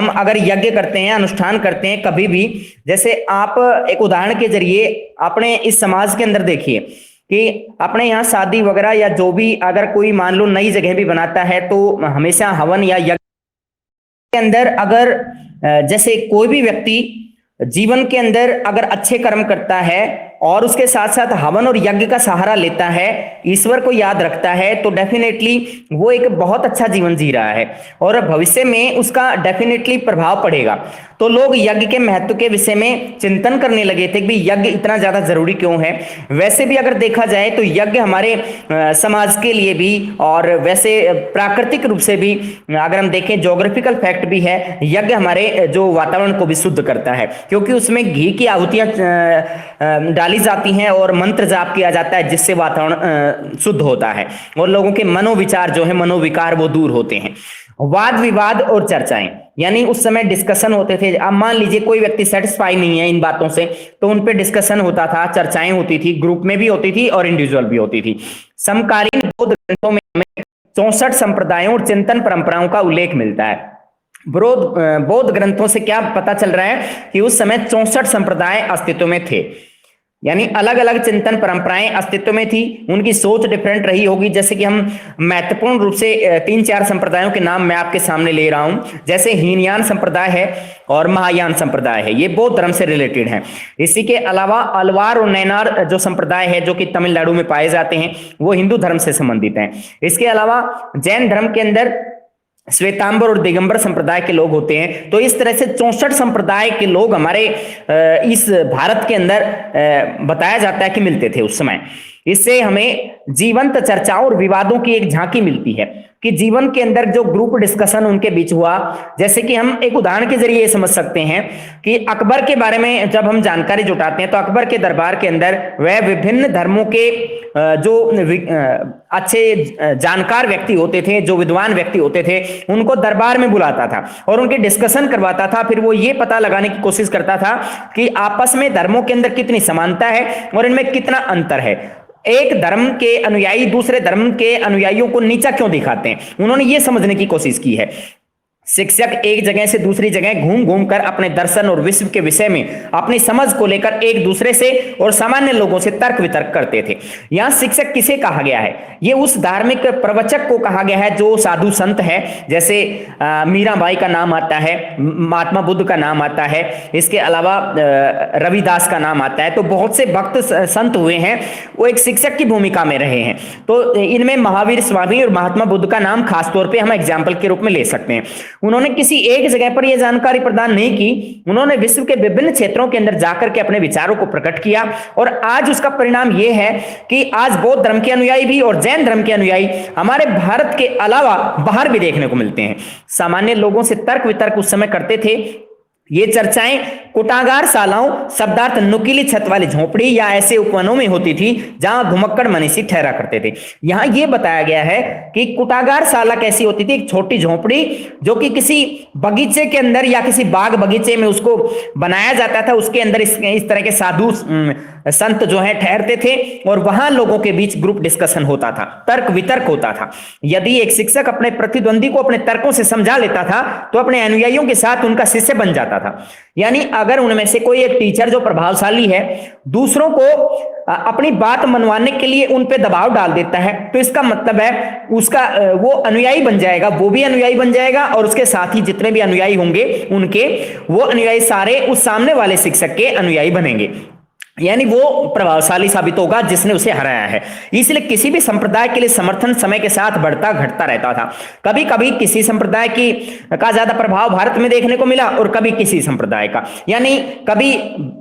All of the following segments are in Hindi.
हम अगर यज्ञ करते हैं, अनुष्ठान करते हैं कभी भी, जैसे आप एक उदाहरण के जरिए अपने इस समाज के अंदर देखिए कि अपने यहाँ शादी वगैरह या जो भी अगर कोई मान लो नई जगह भी बनाता है तो हमेशा हवन या यज्ञ के अंदर अगर जैसे कोई भी व्यक्ति जीवन के अंदर अगर अच्छे कर्म करता है और उसके साथ साथ हवन और यज्ञ का सहारा लेता है, ईश्वर को याद रखता है, तो डेफिनेटली वो एक बहुत अच्छा जीवन जी रहा है और भविष्य में उसका डेफिनेटली प्रभाव पड़ेगा। तो लोग यज्ञ के महत्व के विषय में चिंतन करने लगे थे कि भाई यज्ञ इतना ज्यादा जरूरी क्यों है। वैसे भी अगर देखा जाए तो यज्ञ हमारे समाज के लिए भी और वैसे प्राकृतिक रूप से भी अगर हम देखें, ज्योग्राफिकल फैक्ट भी है, यज्ञ हमारे जो वातावरण को भी शुद्ध करता है, क्योंकि उसमें घी की आहुतियां डाली जाती हैं और मंत्र जाप किया जाता है जिससे वातावरण शुद्ध होता है और लोगों के मनोविचार जो है, मनोविकार वो दूर होते हैं। वाद विवाद और चर्चाएं, यानी उस समय डिस्कशन होते थे। अब मान लीजिए कोई व्यक्ति सेटिस्फाई नहीं है इन बातों से तो उन पे डिस्कशन होता था, चर्चाएं होती थी, ग्रुप में भी होती थी और इंडिविजुअल भी होती थी। समकालीन बौद्ध ग्रंथों में हमें 64 संप्रदायों और चिंतन परंपराओं का उल्लेख मिलता है। बौद्ध ग्रंथों से क्या पता चल रहा है कि उस समय 64 संप्रदाय अस्तित्व में थे, यानी अलग अलग चिंतन परंपराएं अस्तित्व में थी। उनकी सोच डिफरेंट रही होगी। जैसे कि हम महत्वपूर्ण रूप से 3-4 संप्रदायों के नाम मैं आपके सामने ले रहा हूं, जैसे हीनयान संप्रदाय है और महायान संप्रदाय है, ये बौद्ध धर्म से रिलेटेड है। इसी के अलावा अलवार और नैनार जो संप्रदाय है जो कि तमिलनाडु में पाए जाते हैं, वो हिंदू धर्म से संबंधित हैं। इसके अलावा जैन धर्म के अंदर श्वेतांबर और दिगंबर संप्रदाय के लोग होते हैं। तो इस तरह से 64 संप्रदाय के लोग हमारे इस भारत के अंदर बताया जाता है कि मिलते थे उस समय। इससे हमें जीवंत चर्चाओं और विवादों की एक झांकी मिलती है कि जीवन के अंदर जो ग्रुप डिस्कशन उनके बीच हुआ। जैसे कि हम एक उदाहरण के जरिए समझ सकते हैं कि अकबर के बारे में जब हम जानकारी जुटाते हैं तो अकबर के दरबार के अंदर वह विभिन्न धर्मों के जो अच्छे जानकार व्यक्ति होते थे, जो विद्वान व्यक्ति होते थे, उनको दरबार में बुलाता था और उनके डिस्कशन करवाता था। फिर वो ये पता लगाने की कोशिश करता था कि आपस में धर्मों के अंदर कितनी समानता है और इनमें कितना अंतर है। एक धर्म के अनुयायी दूसरे धर्म के अनुयायियों को नीचा क्यों दिखाते हैं, उन्होंने ये समझने की कोशिश की है। शिक्षक एक जगह से दूसरी जगह घूम घूम कर अपने दर्शन और विश्व के विषय में अपनी समझ को लेकर एक दूसरे से और सामान्य लोगों से तर्क वितर्क करते थे। यहां शिक्षक किसे कहा गया है, ये उस धार्मिक प्रवचक को कहा गया है जो साधु संत है। जैसे मीराबाई का नाम आता है, महात्मा बुद्ध का नाम आता है, इसके अलावा रविदास का नाम आता है। तो बहुत से भक्त संत हुए हैं, वो एक शिक्षक की भूमिका में रहे हैं। तो इनमें महावीर स्वामी और महात्मा बुद्ध का नाम खासतौर पर हम एग्जाम्पल के रूप में ले सकते हैं। उन्होंने किसी एक जगह पर यह जानकारी प्रदान नहीं की, उन्होंने विश्व के विभिन्न क्षेत्रों के अंदर जाकर के अपने विचारों को प्रकट किया और आज उसका परिणाम यह है कि आज बौद्ध धर्म के अनुयायी भी और जैन धर्म के अनुयायी हमारे भारत के अलावा बाहर भी देखने को मिलते हैं। सामान्य लोगों से तर्क वितर्क उस समय करते थे। ये चर्चाएं कुटागार शालाओं, शब्दार्थ नुकीली छत वाली झोपड़ी या ऐसे उपवनों में होती थी जहां घुमक्कड़ मनीषी ठहरा करते थे। यहां यह बताया गया है कि कुटागार शाला कैसी होती थी, एक छोटी झोपड़ी जो कि किसी बगीचे के अंदर या किसी बाग बगीचे में उसको बनाया जाता था। उसके अंदर इस तरह के साधु संत जो है ठहरते थे और वहां लोगों के बीच ग्रुप डिस्कशन होता था, तर्क वितर्क होता था। यदि एक शिक्षक अपने प्रतिद्वंदी को अपने तर्कों से समझा लेता था तो अपने अनुयायियों के साथ उनका शिष्य बन जाता था। यानी अगर उनमें से कोई एक टीचर जो प्रभावशाली है दूसरों को अपनी बात मनवाने के लिए उन पे दबाव डाल देता है तो इसका मतलब है उसका वो अनुयायी बन जाएगा, वो भी अनुयायी बन जाएगा और उसके साथ ही जितने भी अनुयायी होंगे उनके वो अनुयायी सारे उस सामने वाले शिक्षक के अनुयायी बनेंगे, यानी वो प्रभावशाली साबित होगा जिसने उसे हराया है। इसलिए किसी भी संप्रदाय के लिए समर्थन समय के साथ बढ़ता घटता रहता था। कभी कभी किसी संप्रदाय का ज्यादा प्रभाव भारत में देखने को मिला और कभी किसी संप्रदाय का, यानी कभी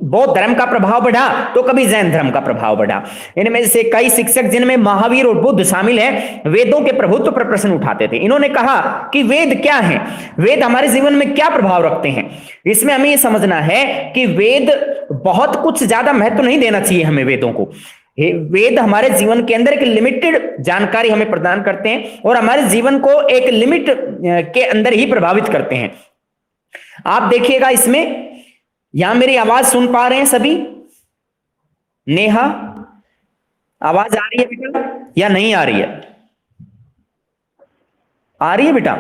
बौद्ध धर्म का प्रभाव बढ़ा तो कभी जैन धर्म का प्रभाव बढ़ा। इनमें से कई शिक्षक जिनमें महावीर और बुद्ध शामिल है वेदों के प्रभुत्व पर प्रश्न उठाते थे। इन्होंने कहा कि वेद क्या है, वेद हमारे जीवन में क्या प्रभाव रखते हैं। इसमें हमें यह समझना है कि वेद बहुत कुछ ज्यादा महत्व नहीं देना चाहिए हमें वेदों को। वेद हमारे जीवन के अंदर एक लिमिटेड जानकारी हमें प्रदान करते हैं और हमारे जीवन को एक लिमिट के अंदर ही प्रभावित करते हैं। आप देखिएगा इसमें, यहां मेरी आवाज सुन पा रहे हैं सभी? नेहा, आवाज आ रही है बेटा या नहीं आ रही है? आ रही है बेटा?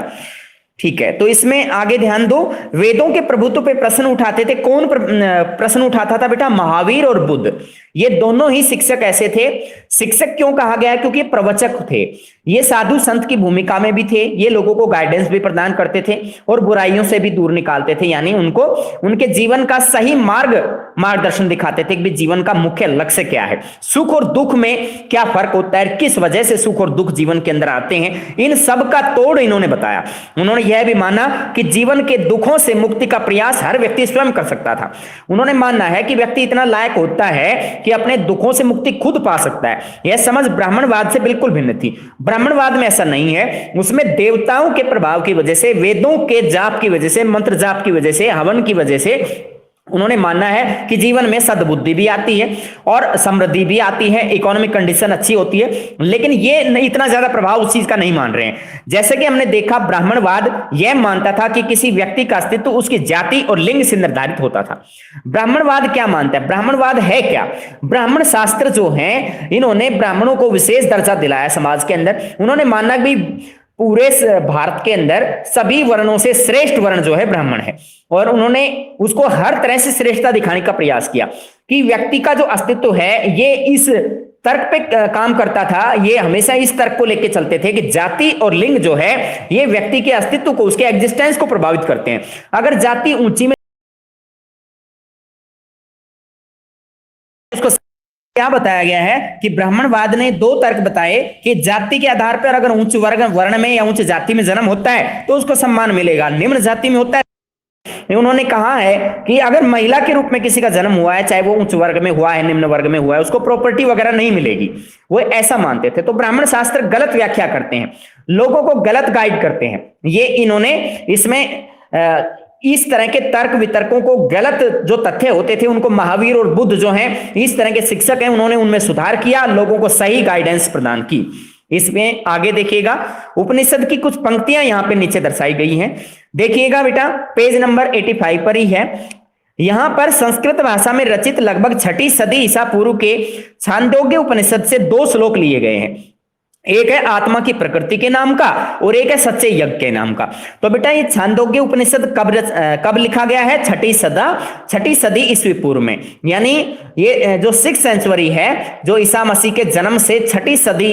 ठीक है, तो इसमें आगे ध्यान दो, वेदों के प्रभुत्व पे प्रश्न उठाते थे। कौन प्रश्न उठाता था बेटा? महावीर और बुद्ध, ये दोनों ही शिक्षक ऐसे थे। शिक्षक क्यों कहा गया है? क्योंकि प्रवचक थे, ये साधु संत की भूमिका में भी थे, ये लोगों को गाइडेंस भी प्रदान करते थे और बुराइयों से भी दूर निकालते थे, यानी उनको उनके जीवन का सही मार्गदर्शन दिखाते थे कि जीवन का मुख्य लक्ष्य क्या है, सुख और दुख में क्या फर्क होता है, किस वजह से सुख और दुख जीवन के अंदर आते हैं, इन सब का तोड़ इन्होंने बताया। उन्होंने यह भी माना कि जीवन के दुखों से मुक्ति का प्रयास हर व्यक्ति स्वयं कर सकता था। उन्होंने मानना है कि व्यक्ति इतना लायक होता है कि अपने दुखों से मुक्ति खुद पा सकता है। यह समझ ब्राह्मणवाद से बिल्कुल भिन्न थी। ब्राह्मणवाद में ऐसा नहीं है, उसमें देवताओं के प्रभाव की वजह से, वेदों के जाप की वजह से, मंत्र जाप की वजह से, हवन की वजह से उन्होंने मानना है कि जीवन में सद्बुद्धि भी आती है और समृद्धि भी आती है, इकोनॉमिक कंडीशन अच्छी होती है, लेकिन ये नहीं, इतना ज्यादा प्रभाव उस चीज का नहीं मान रहे हैं। जैसे कि हमने देखा, ब्राह्मणवाद यह मानता था कि किसी व्यक्ति का अस्तित्व उसकी जाति और लिंग से निर्धारित होता था। ब्राह्मणवाद क्या मानता है? ब्राह्मणवाद है क्या? ब्राह्मण शास्त्र जो है, इन्होंने ब्राह्मणों को विशेष दर्जा दिलाया समाज के अंदर। उन्होंने माना कि पूरे भारत के अंदर सभी वर्णों से श्रेष्ठ वर्ण जो है ब्राह्मण है, और उन्होंने उसको हर तरह से श्रेष्ठता दिखाने का प्रयास किया कि व्यक्ति का जो अस्तित्व है ये इस तर्क पे काम करता था। ये हमेशा इस तर्क को लेकर चलते थे कि जाति और लिंग जो है ये व्यक्ति के अस्तित्व को, उसके एग्जिस्टेंस को प्रभावित करते हैं। अगर जाति ऊंची में, उसको क्या बताया गया है कि ब्राह्मणवाद ने दो तर्क बताए कि जाति के आधार पर अगर उच्च वर्ण में या उच्च जाति में जन्म होता है तो उसको सम्मान मिलेगा, निम्न जाति में होता है। उन्होंने कहा है कि अगर महिला के रूप में किसी का जन्म हुआ है, चाहे वो उच्च वर्ग में हुआ है, निम्न वर्ग में हुआ है, उसको प्रॉपर्टी वगैरह नहीं मिलेगी। वो ऐसा मानते थे। तो ब्राह्मण शास्त्र गलत व्याख्या करते हैं, लोगों को गलत गाइड करते हैं। ये इन्होंने इसमें इस तरह के तर्क वितर्कों को, गलत जो तथ्य होते थे उनको, महावीर और बुद्ध जो हैं इस तरह के शिक्षक हैं, उन्होंने उनमें सुधार किया, लोगों को सही गाइडेंस प्रदान की। इसमें आगे देखिएगा, उपनिषद की कुछ पंक्तियां यहां पे नीचे दर्शाई गई हैं। देखिएगा बेटा, पेज नंबर 85 पर ही है। यहां पर संस्कृत भाषा में रचित लगभग 6ठी सदी ईसा पूर्व के छांदोग्य उपनिषद से 2 श्लोक लिए गए हैं। एक है आत्मा की प्रकृति के नाम का और एक है सच्चे यज्ञ के नाम का। तो बेटा ये छांदोग्य उपनिषद कब लिखा गया है? 6ठी सदी ईस्वी पूर्व में, यानी ये जो 6th सेंचुरी है, जो ईसा मसीह के जन्म से 6ठी सदी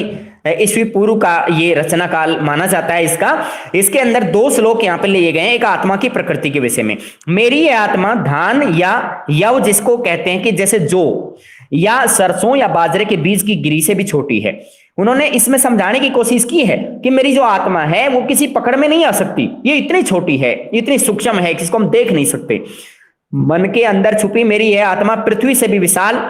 ईस्वी पूर्व का ये रचना काल माना जाता है इसका। इसके अंदर 2 श्लोक यहाँ पे लिए गए हैं, एक आत्मा की प्रकृति के विषय में। मेरी ये आत्मा धान या यव जिसको कहते हैं कि जैसे जौ या सरसों या बाजरे के बीज की गिरी से भी छोटी है। उन्होंने इसमें समझाने की कोशिश की है कि मेरी जो आत्मा है वो किसी पकड़ में नहीं आ सकती, ये इतनी छोटी है, इतनी सूक्ष्म है कि इसको हम देख नहीं सकते। मन के अंदर छुपी मेरी यह आत्मा पृथ्वी से भी विशाल,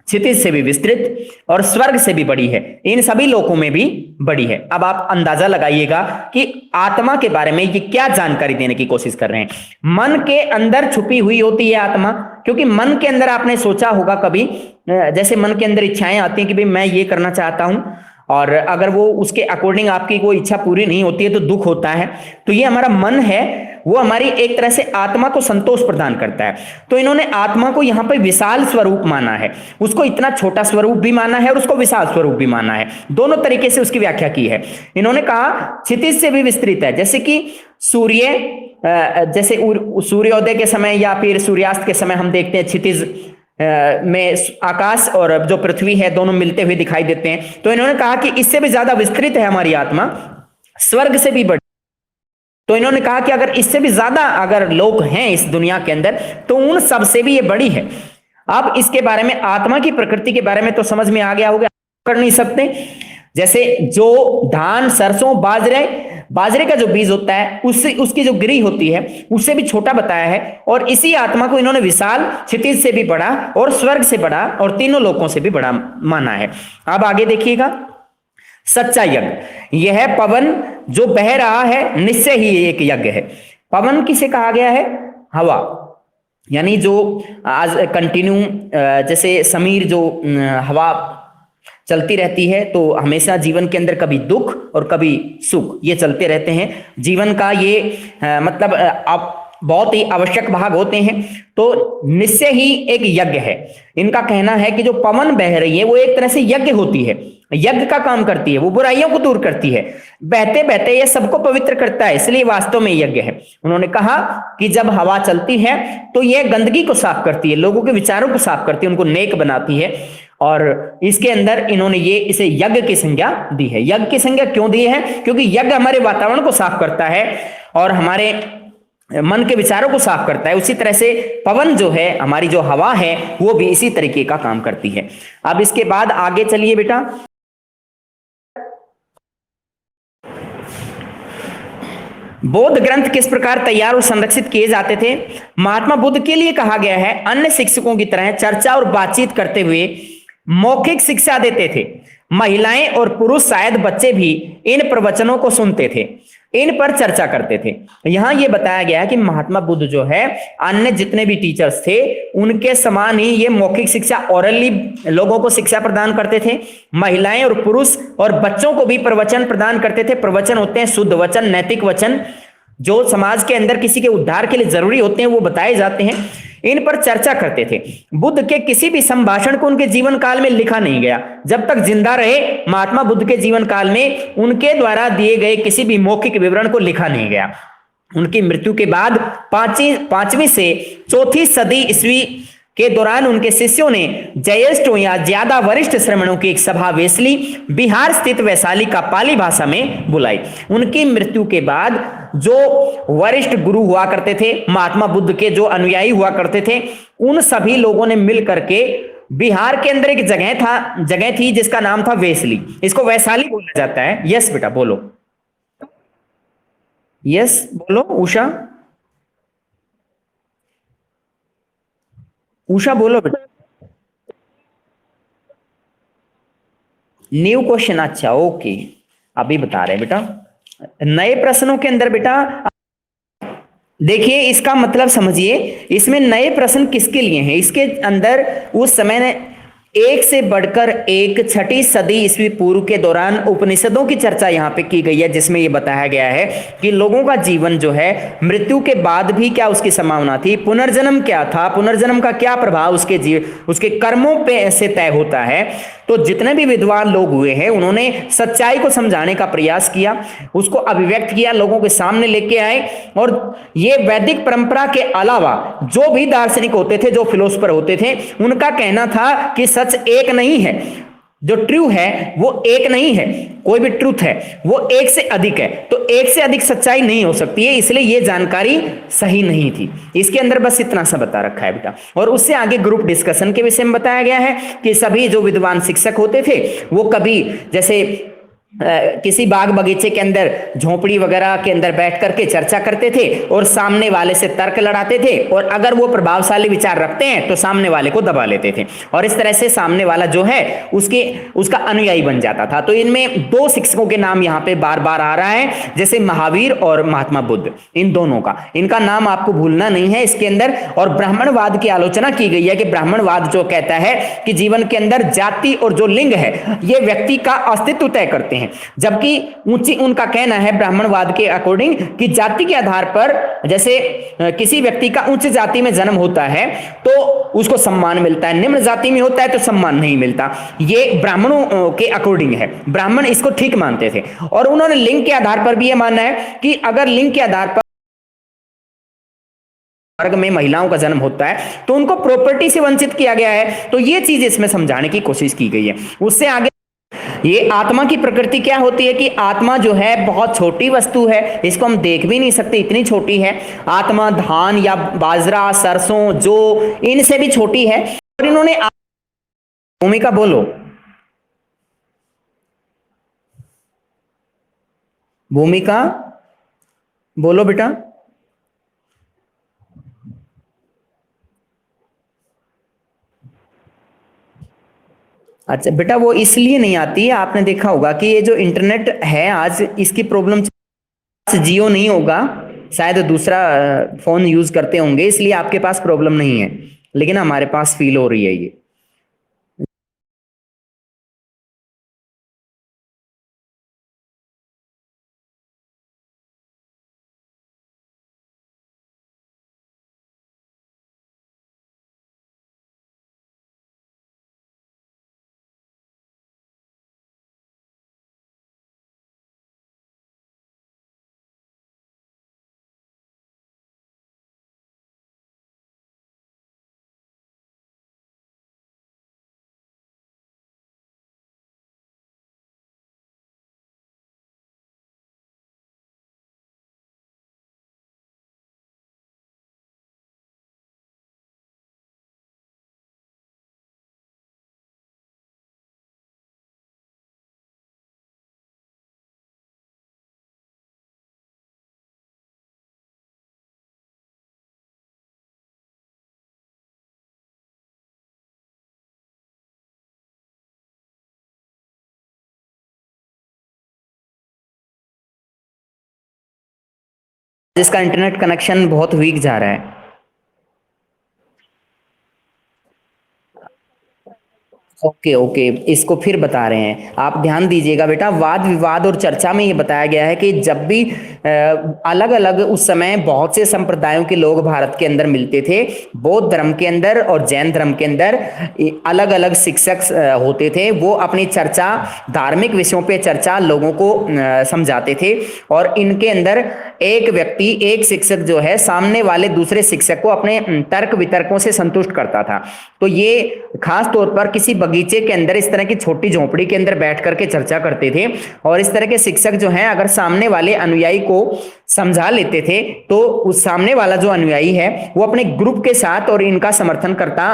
क्षितिज से भी विस्तृत और स्वर्ग से भी बड़ी है, इन सभी लोकों में भी बड़ी है। अब आप अंदाजा लगाइएगा कि आत्मा के बारे में ये क्या जानकारी देने की कोशिश कर रहे हैं। मन के अंदर छुपी हुई होती है आत्मा, क्योंकि मन के अंदर आपने सोचा होगा कभी, जैसे मन के अंदर इच्छाएं आती हैं कि भाई मैं ये करना चाहता हूं, और अगर वो उसके अकॉर्डिंग आपकी कोई इच्छा पूरी नहीं होती है तो दुख होता है। तो ये हमारा मन है, वो हमारी एक तरह से आत्मा को संतोष प्रदान करता है। तो इन्होंने आत्मा को यहाँ पे विशाल स्वरूप माना है, उसको इतना छोटा स्वरूप भी माना है और उसको विशाल स्वरूप भी माना है, दोनों तरीके से उसकी व्याख्या की है। इन्होंने कहा क्षितिज से भी विस्तृत है, जैसे कि सूर्य, जैसे सूर्योदय के समय या फिर सूर्यास्त के समय हम देखते हैं क्षितिज में आकाश और जो पृथ्वी है दोनों मिलते हुए दिखाई देते हैं। तो इन्होंने कहा कि इससे भी ज्यादा विस्तृत है हमारी आत्मा, स्वर्ग से भी बड़ी। तो इन्होंने कहा कि अगर इससे भी ज्यादा अगर लोग हैं इस दुनिया के अंदर तो उन सब से भी ये बड़ी है। अब इसके बारे में, आत्मा की प्रकृति के बारे में तो समझ में आ गया होगा, कर नहीं सकते। जैसे जो धान, सरसों, बाजरे का जो बीज होता है उससे उसकी जो गिरी होती है उससे भी छोटा बताया है, और इसी आत्मा को इन्होंने विशाल, क्षितिज से भी बड़ा और स्वर्ग से बड़ा और तीनों लोकों से भी बड़ा माना है। अब आगे देखिएगा, सच्चा यज्ञ, यह पवन जो बह रहा है निश्चय ही एक यज्ञ है। पवन किसे कहा गया है? हवा, यानी जो आज कंटिन्यू जैसे समीर जो हवा चलती रहती है, तो हमेशा जीवन के अंदर कभी दुख और कभी सुख ये चलते रहते हैं। जीवन का ये मतलब बहुत ही आवश्यक भाग होते हैं। तो निश्चय ही एक यज्ञ है। इनका कहना है कि जो पवन बह रही है वो एक तरह से यज्ञ होती है, यज्ञ का काम करती है, वो बुराइयों को दूर करती है, बहते बहते ये सबको पवित्र करता है, इसलिए वास्तव में यज्ञ है। उन्होंने कहा कि जब हवा चलती है तो यह गंदगी को साफ करती है, लोगों के विचारों को साफ करती है, उनको नेक बनाती है। और इसके अंदर इन्होंने ये इसे यज्ञ की संज्ञा दी है। यज्ञ की संज्ञा क्यों दी है? क्योंकि यज्ञ हमारे वातावरण को साफ करता है और हमारे मन के विचारों को साफ करता है। उसी तरह से पवन जो है, हमारी जो हवा है, वो भी इसी तरीके का काम करती है। अब इसके बाद आगे चलिए बेटा। बौद्ध ग्रंथ किस प्रकार तैयार और संरक्षित किए जाते थे? महात्मा बुद्ध के लिए कहा गया है अन्य शिक्षकों की तरह चर्चा और बातचीत करते हुए मौखिक शिक्षा देते थे। महिलाएं और पुरुष, शायद बच्चे भी इन प्रवचनों को सुनते थे, इन पर चर्चा करते थे। यहां यह बताया गया है कि महात्मा बुद्ध जो है अन्य जितने भी टीचर्स थे उनके समान ही ये मौखिक शिक्षा, ओरली लोगों को शिक्षा प्रदान करते थे। महिलाएं और पुरुष और बच्चों को भी प्रवचन प्रदान करते थे। प्रवचन होते हैं शुद्ध वचन, नैतिक वचन, जो समाज के अंदर किसी के उद्धार के लिए जरूरी होते हैं, वो बताए जाते हैं। इन पर चर्चा करते थे। बुद्ध के किसी भी संभाषण को उनके जीवन काल में लिखा नहीं गया। जब तक जिंदा रहे महात्मा बुद्ध के जीवन काल में उनके द्वारा दिए गए किसी भी मौखिक विवरण को लिखा नहीं गया। उनकी मृत्यु के बाद पांचवीं से चौथी सदी ईस्वी के दौरान उनके शिष्यों ने जयेष्ठ या ज्यादा वरिष्ठ श्रमणों की एक सभा वेसली, बिहार स्थित वैशाली का पाली भाषा में बुलाई। उनकी मृत्यु के बाद जो वरिष्ठ गुरु हुआ करते थे, महात्मा बुद्ध के जो अनुयायी हुआ करते थे, उन सभी लोगों ने मिल करके बिहार के अंदर एक जगह थी जिसका नाम था वेसली। इसको वैशाली बोला जाता है। यस बेटा बोलो, यस बोलो उषा, उषा बोलो बेटा। न्यू क्वेश्चन, अच्छा ओके, अभी बता रहे हैं बेटा। नए प्रश्नों के अंदर बेटा देखिए इसका मतलब समझिए, इसमें नए प्रश्न किसके लिए हैं? इसके अंदर उस समय ने एक से बढ़कर एक छठी सदी ईस्वी पूर्व के दौरान उपनिषदों की चर्चा यहाँ पे की गई है, जिसमें ये बताया गया है कि लोगों का जीवन जो है मृत्यु के बाद भी क्या उसकी संभावना थी, पुनर्जन्म क्या था, पुनर्जन्म का क्या प्रभाव उसके कर्मों पे से तय होता है। तो जितने भी विद्वान लोग हुए हैं उन्होंने सच्चाई को समझाने का प्रयास किया, उसको अभिव्यक्त किया, लोगों के सामने लेके आए। और ये वैदिक परंपरा के अलावा जो भी दार्शनिक होते थे, जो फिलोसफर होते थे, उनका कहना था कि सच एक नहीं है, जो ट्रू है वो एक नहीं है, कोई भी ट्रूथ है वो एक से अधिक है, तो एक से अधिक सच्चाई नहीं हो सकती है, इसलिए ये जानकारी सही नहीं थी। इसके अंदर बस इतना सा बता रखा है बेटा। और उससे आगे ग्रुप डिस्कशन के विषय में बताया गया है कि सभी जो विद्वान शिक्षक होते थे वो कभी जैसे किसी बाग बगीचे के अंदर झोपड़ी वगैरह के अंदर बैठ करके चर्चा करते थे और सामने वाले से तर्क लड़ाते थे, और अगर वो प्रभावशाली विचार रखते हैं तो सामने वाले को दबा लेते थे, और इस तरह से सामने वाला जो है उसका अनुयायी बन जाता था। तो इनमें दो शिक्षकों के नाम यहाँ पे बार बार आ रहा है, जैसे महावीर और महात्मा बुद्ध, इन दोनों का, इनका नाम आपको भूलना नहीं है इसके अंदर। और ब्राह्मणवाद की आलोचना की गई है कि ब्राह्मणवाद जो कहता है कि जीवन के अंदर जाति और जो लिंग है ये व्यक्ति का अस्तित्व तय करते हैं, जबकि ऊंची उनका कहना है ब्राह्मणवाद के अकॉर्डिंग कि जाति के आधार पर जैसे किसी व्यक्ति का उच्च जाति में जन्म होता है तो उसको सम्मान मिलता है, निम्न जाति में होता है तो सम्मान नहीं मिलता। ये ब्राह्मणों के अकॉर्डिंग है, ब्राह्मण इसको ठीक मानते थे। और उन्होंने लिंग के आधार पर भी यह मानना है कि अगर लिंग के आधार पर वर्ग में महिलाओं का जन्म होता है तो उनको प्रॉपर्टी से वंचित किया गया है। तो ये चीज इसमें समझाने की कोशिश की गई है। उससे आगे ये आत्मा की प्रकृति क्या होती है कि आत्मा जो है बहुत छोटी वस्तु है, इसको हम देख भी नहीं सकते, इतनी छोटी है। आत्मा धान या बाजरा, सरसों, जो इनसे भी छोटी है। और इन्होंने भूमिका बोलो, भूमिका बोलो बेटा। अच्छा बेटा वो इसलिए नहीं आती है, आपने देखा होगा कि ये जो इंटरनेट है आज इसकी प्रॉब्लम, जियो नहीं होगा शायद, दूसरा फोन यूज करते होंगे इसलिए आपके पास प्रॉब्लम नहीं है, लेकिन हमारे पास फील हो रही है ये। जिसका इंटरनेट कनेक्शन बहुत वीक जा रहा है। ओके ओके, इसको फिर बता रहे हैं, आप ध्यान दीजिएगा बेटा। वाद विवाद और चर्चा में ये बताया गया है कि जब भी अलग अलग उस समय बहुत से संप्रदायों के लोग भारत के अंदर मिलते थे, बौद्ध धर्म के अंदर और जैन धर्म के अंदर अलग अलग शिक्षक होते थे, वो अपनी चर्चा धार्मिक विषयों पे चर्चा लोगों को समझाते थे। और इनके अंदर एक व्यक्ति, एक शिक्षक जो है, सामने वाले दूसरे शिक्षक को अपने तर्क वितर्कों से संतुष्ट करता था। तो ये खास तौर पर किसी बगीचे के अंदर इस तरह की छोटी झोंपड़ी के अंदर बैठ करके चर्चा करते थे। और इस तरह के शिक्षक जो हैं, अगर सामने वाले अनुयायी को समझा लेते थे तो उस सामने वाला जो अनुयायी है वो अपने ग्रुप के साथ और इनका समर्थन करता,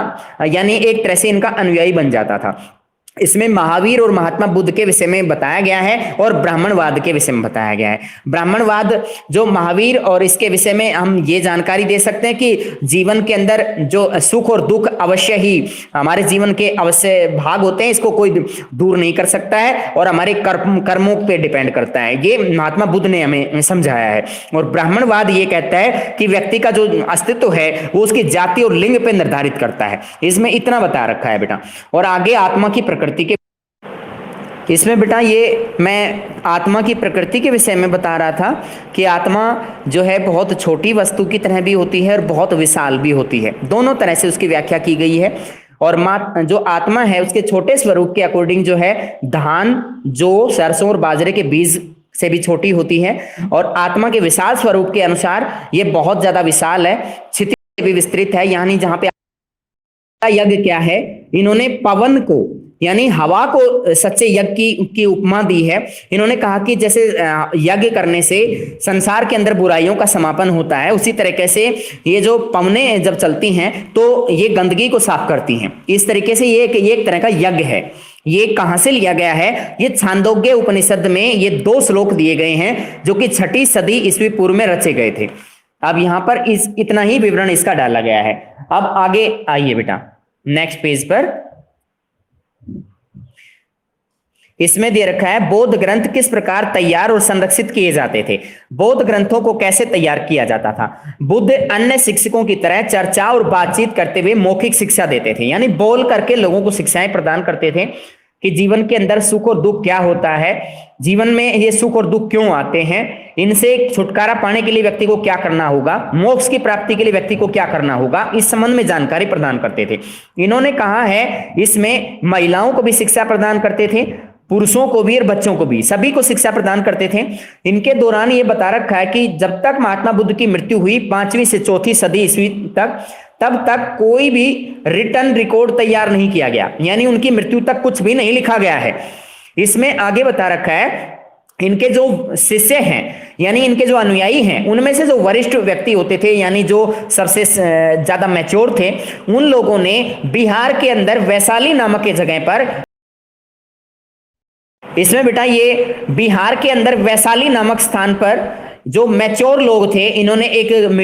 यानी एक तरह से इनका अनुयायी बन जाता था। इसमें महावीर और महात्मा बुद्ध के विषय में बताया गया है और ब्राह्मणवाद के विषय में बताया गया है। ब्राह्मणवाद जो महावीर, और इसके विषय में हम ये जानकारी दे सकते हैं कि जीवन के अंदर जो सुख और दुख अवश्य ही हमारे जीवन के अवश्य भाग होते हैं, इसको कोई दूर नहीं कर सकता है और हमारे कर्मों पे डिपेंड करता है। ये महात्मा बुद्ध ने हमें समझाया है। और ब्राह्मणवाद ये कहता है कि व्यक्ति का जो अस्तित्व है वो उसकी जाति और लिंग पे निर्धारित करता है। इसमें इतना बता रखा है बेटा। और आगे आत्मा की प्रकृति के, इसमें बेटा ये मैं आत्मा की प्रकृति के विषय में बता रहा था कि आत्मा जो है बहुत छोटी वस्तु की तरह भी होती है और बहुत विशाल भी होती है। दोनों तरह से उसकी व्याख्या की गई है। और जो आत्मा है उसके छोटे स्वरूप के अकॉर्डिंग जो है धान, जौ, सरसों और बाजरे के बीज से भी छोटी होती है। और आत्मा के विशाल स्वरूप के अनुसार ये बहुत ज्यादा विशाल है, क्षितिज से भी विस्तृत है। यानी जहां पे यज्ञ क्या है, इन्होंने पवन को यानी हवा को सच्चे यज्ञ की उपमा दी है। इन्होंने कहा कि जैसे यज्ञ करने से संसार के अंदर बुराइयों का समापन होता है, उसी तरीके से ये जो पवनें जब चलती हैं तो ये गंदगी को साफ करती हैं। इस तरीके से ये एक तरह का यज्ञ है। ये कहां से लिया गया है? ये छांदोग्य उपनिषद में ये 2 श्लोक दिए गए हैं जो कि 6ठी सदी ईस्वी पूर्व में रचे गए थे। अब यहां पर इतना ही विवरण इसका डाला गया है। अब आगे आइए बेटा नेक्स्ट पेज पर। इसमें दे रखा है बौद्ध ग्रंथ किस प्रकार तैयार और संरक्षित किए जाते थे। बौद्ध ग्रंथों को कैसे तैयार किया जाता था? बुद्ध अन्य शिक्षकों की तरह चर्चा और बातचीत करते हुए मौखिक शिक्षा देते थे, यानी बोल करके लोगों को शिक्षाएं प्रदान करते थे कि जीवन के अंदर सुख और दुख क्या होता है, जीवन में ये सुख और दुख क्यों आते हैं, इनसे छुटकारा पाने के लिए व्यक्ति को क्या करना होगा, मोक्ष की प्राप्ति के लिए व्यक्ति को क्या करना होगा, इस संबंध में जानकारी प्रदान करते थे। इन्होंने कहा है इसमें महिलाओं को भी शिक्षा प्रदान करते थे, पुरुषों को भी और बच्चों को भी, सभी को शिक्षा प्रदान करते थे। इनके दौरान ये बता रखा है कि जब तक महात्मा बुद्ध की मृत्यु हुई 5वीं से 4थी सदी ईस्वी तक, तब तक कोई भी रिटर्न रिकॉर्ड तैयार नहीं किया गया, यानी उनकी मृत्यु तक कुछ भी नहीं लिखा गया है। इसमें आगे बता रखा है इनके जो शिष्य हैं यानी इनके जो अनुयायी हैं, उनमें से जो वरिष्ठ व्यक्ति होते थे यानी जो सबसे ज्यादा मैच्योर थे, उन लोगों ने बिहार के अंदर वैशाली नामक के जगह पर, इसमें बेटा ये बिहार के अंदर वैशाली नामक स्थान पर जो मैच्योर लोग थे, इन्होंने एक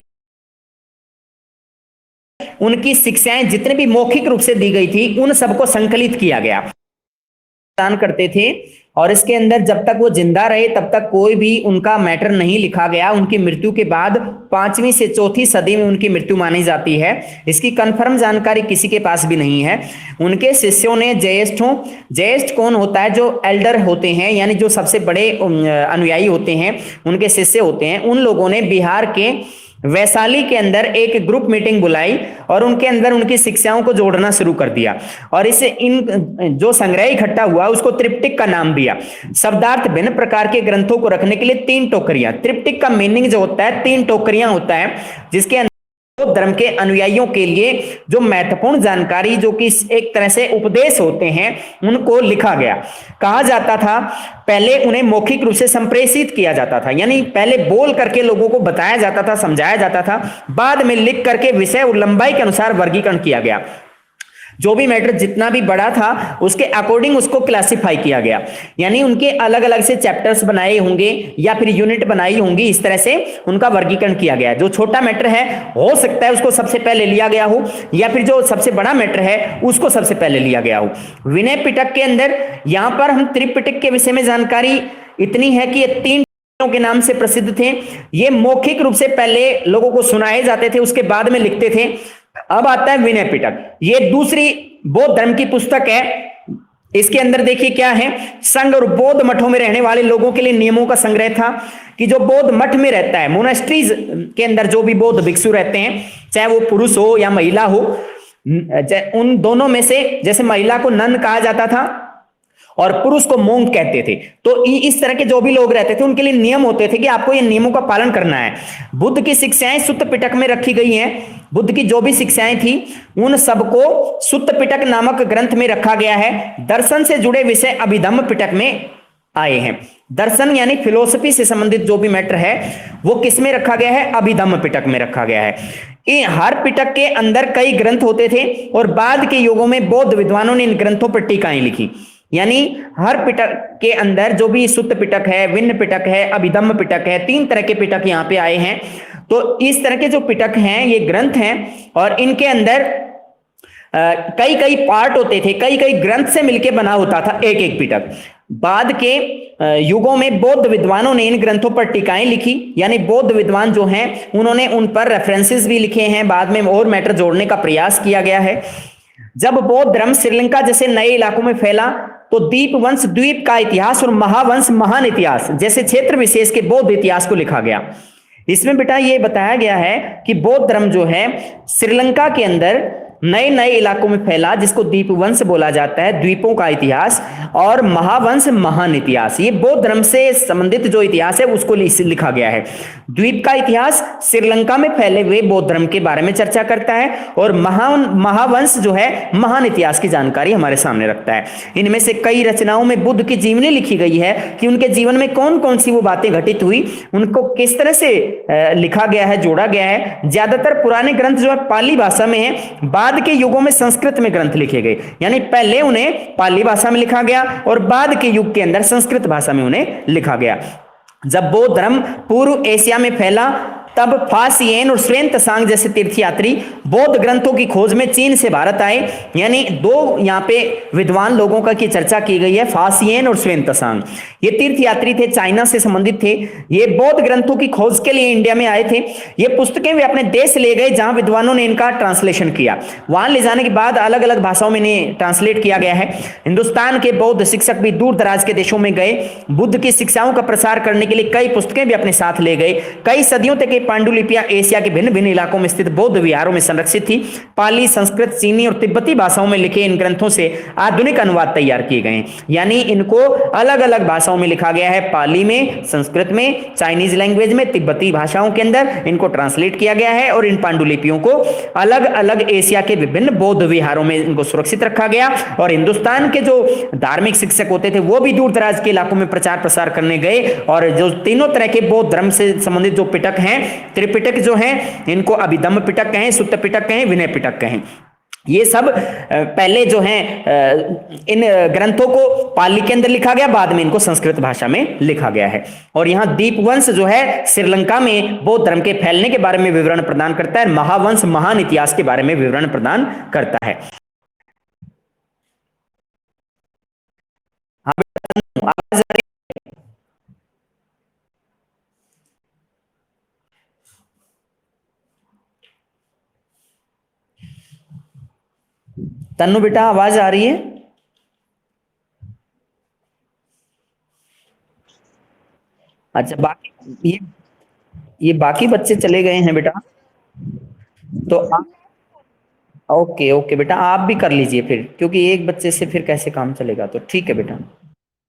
उनकी शिक्षाएं जितने भी मौखिक रूप से दी गई थी उन सबको संकलित किया गया, दान करते थे। और इसके अंदर जब तक वो जिंदा रहे तब तक कोई भी उनका मैटर नहीं लिखा गया। उनकी मृत्यु के बाद 5वीं से 4थी सदी में उनकी मृत्यु मानी जाती है। इसकी कंफर्म जानकारी किसी के पास भी नहीं है। उनके शिष्यों ने ज्येष्ठ कौन होता है? जो एल्डर होते हैं यानी जो सबसे बड़े अनुयायी होते हैं, उनके शिष्य होते हैं, उन लोगों ने बिहार के वैशाली के अंदर एक ग्रुप मीटिंग बुलाई और उनके अंदर उनकी शिक्षाओं को जोड़ना शुरू कर दिया। और इसे इन जो संग्रह इकट्ठा हुआ उसको त्रिपिटक का नाम दिया। शब्दार्थ भिन्न प्रकार के ग्रंथों को रखने के लिए 3 टोकरियां, त्रिपिटक का मीनिंग जो होता है 3 टोकरियां होता है, जिसके धर्म के अनुयायियों के लिए जो महत्वपूर्ण जानकारी जो कि एक तरह से उपदेश होते हैं उनको लिखा गया। कहा जाता था पहले उन्हें मौखिक रूप से संप्रेषित किया जाता था, यानी पहले बोल करके लोगों को बताया जाता था, समझाया जाता था, बाद में लिख करके विषय और लंबाई के अनुसार वर्गीकरण किया गया। जो भी मैटर जितना भी बड़ा था उसके अकॉर्डिंग उसको क्लासिफाई किया गया, यानी उनके अलग अलग से चैप्टर्स बनाए होंगे या फिर यूनिट बनाई होंगी, इस तरह से उनका वर्गीकरण किया गया। जो छोटा मैटर है हो सकता है उसको सबसे पहले लिया गया हो, या फिर जो सबसे बड़ा मैटर है उसको सबसे पहले लिया गया हो। विनय पिटक के अंदर यहां पर हम त्रिपिटक के विषय में जानकारी इतनी है कि ये 3 के नाम से प्रसिद्ध थे। ये मौखिक रूप से पहले लोगों को सुनाए जाते थे, उसके बाद में लिखते थे। अब आता है विनय पिटक, ये दूसरी बौद्ध धर्म की पुस्तक है। इसके अंदर देखिए क्या है, संघ और बौद्ध मठों में रहने वाले लोगों के लिए नियमों का संग्रह था कि जो बौद्ध मठ में रहता है, मोनेस्ट्रीज के अंदर जो भी बौद्ध भिक्षु रहते हैं, चाहे वो पुरुष हो या महिला हो, उन दोनों में से जैसे महिला को नन कहा जाता था और पुरुष को मोंग कहते थे, तो इस तरह के जो भी लोग रहते थे उनके लिए नियम होते थे कि आपको ये नियमों का पालन करना है। बुद्ध की शिक्षाएं सुत्त पिटक में रखी गई हैं। बुद्ध की जो भी शिक्षाएं थी उन सबको सुत्त पिटक नामक ग्रंथ में रखा गया है। दर्शन से जुड़े विषय अभिधम्म पिटक में आए हैं। दर्शन यानी फिलोसफी से संबंधित जो भी मैटर है वो किस में रखा गया है, अभिधम्म पिटक में रखा गया है। हर पिटक के अंदर कई ग्रंथ होते थे और बाद के युगों में बौद्ध विद्वानों ने इन ग्रंथों पर टीकाएं लिखी। यानी हर पिटक के अंदर जो भी सुत्त पिटक है, विन्न पिटक है, अभिधम्म पिटक है, 3 तरह के पिटक यहाँ पे आए हैं। तो इस तरह के जो पिटक हैं ये ग्रंथ हैं और इनके अंदर कई कई पार्ट होते थे, कई कई ग्रंथ से मिलकर बना होता था एक एक पिटक। बाद के युगों में बौद्ध विद्वानों ने इन ग्रंथों पर टीकाएं लिखी, यानी बौद्ध विद्वान जो हैं उन्होंने उन पर रेफरेंसेस भी लिखे हैं, बाद में और मैटर जोड़ने का प्रयास किया गया है। जब बौद्ध धर्म श्रीलंका जैसे नए इलाकों में फैला तो दीप वंश द्वीप का इतिहास और महावंश महान इतिहास जैसे क्षेत्र विशेष के बौद्ध इतिहास को लिखा गया। इसमें बेटा ये बताया गया है कि बौद्ध धर्म जो है श्रीलंका के अंदर नए नए इलाकों में फैला, जिसको द्वीप वंश बोला जाता है, द्वीपों का इतिहास, और महावंश महान इतिहास, ये बौद्ध धर्म से संबंधित जो इतिहास है उसको लिखा गया है। द्वीप का इतिहास श्रीलंका में फैले हुए बौद्ध धर्म के बारे में चर्चा करता है और महावंश जो है महान इतिहास की जानकारी हमारे सामने रखता है। इनमें से कई रचनाओं में बुद्ध की जीवनी लिखी गई है कि उनके जीवन में कौन कौन सी वो बातें घटित हुई, उनको किस तरह से लिखा गया है, जोड़ा गया है। ज्यादातर पुराने ग्रंथ जो है पाली भाषा में है, बाद के युगों में संस्कृत में ग्रंथ लिखे गए, यानी पहले उन्हें पाली भाषा में लिखा गया और बाद के युग के अंदर संस्कृत भाषा में उन्हें लिखा गया। जब बौद्ध धर्म पूर्व एशिया में फैला तब फासियन और स्वेन त्सांग जैसे तीर्थयात्री बौद्ध ग्रंथों की खोज में चीन से भारत आए। यानी 2 यहाँ पे विद्वान लोगों का की चर्चा की गई है, फासियन और स्वेन त्सांग। ये तीर्थयात्री थे, चाइना से संबंधित थे। ये बौद्ध ग्रंथों की खोज के लिए इंडिया में आए थे। ये पुस्तकें वे अपने देश ले गए जहां विद्वानों ने इनका ट्रांसलेशन किया। वहां ले जाने के बाद अलग अलग भाषाओं में इन्हें ट्रांसलेट किया गया है। हिंदुस्तान के बौद्ध शिक्षक भी दूर दराज के देशों में गए, बुद्ध की शिक्षाओं का प्रसार करने के लिए कई पुस्तकें भी अपने साथ ले गए। कई सदियों तक पांडुलिपियां एशिया के भिन्न भिन्न इलाकों में स्थित बौद्ध विहारों में संरक्षित थी। पाली, संस्कृत, चीनी और तिब्बती भाषाओं में लिखे इन ग्रंथों से आधुनिक अनुवाद तैयार किए गए। यानी इनको अलग अलग भाषाओं में लिखा गया है, पाली में, संस्कृत में, चाइनीज लैंग्वेज में, तिब्बती भाषाओं के अंदर इनको ट्रांसलेट किया गया है और इन पांडुलिपियों को अलग अलग एशिया के विभिन्न बौद्ध विहारों में इनको सुरक्षित रखा गया। और हिंदुस्तान के जो धार्मिक शिक्षक होते थे वो भी दूर दराज के इलाकों में प्रचार प्रसार करने गए और जो तीनों तरह के बौद्ध धर्म से संबंधित जो पिटक हैं, त्रिपिटक जो है, इनको अभिधम्म पिटक कहें, सुत्त पिटक कहें, विनय पिटक कहें, ये सब पहले जो हैं इन ग्रंथों को पाली के अंदर लिखा गया, बाद में इनको संस्कृत भाषा में लिखा गया है। और यहां दीपवंश जो है श्रीलंका में बौद्ध धर्म के फैलने के बारे में विवरण प्रदान करता है, महावंश महान इतिहास के बारे में विवरण प्रदान करता है। तन्नू बेटा आवाज आ रही है? अच्छा, बाकी ये बाकी बच्चे चले गए हैं बेटा, तो आप ओके ओके बेटा, आप भी कर लीजिए फिर, क्योंकि एक बच्चे से फिर कैसे काम चलेगा, तो ठीक है बेटा।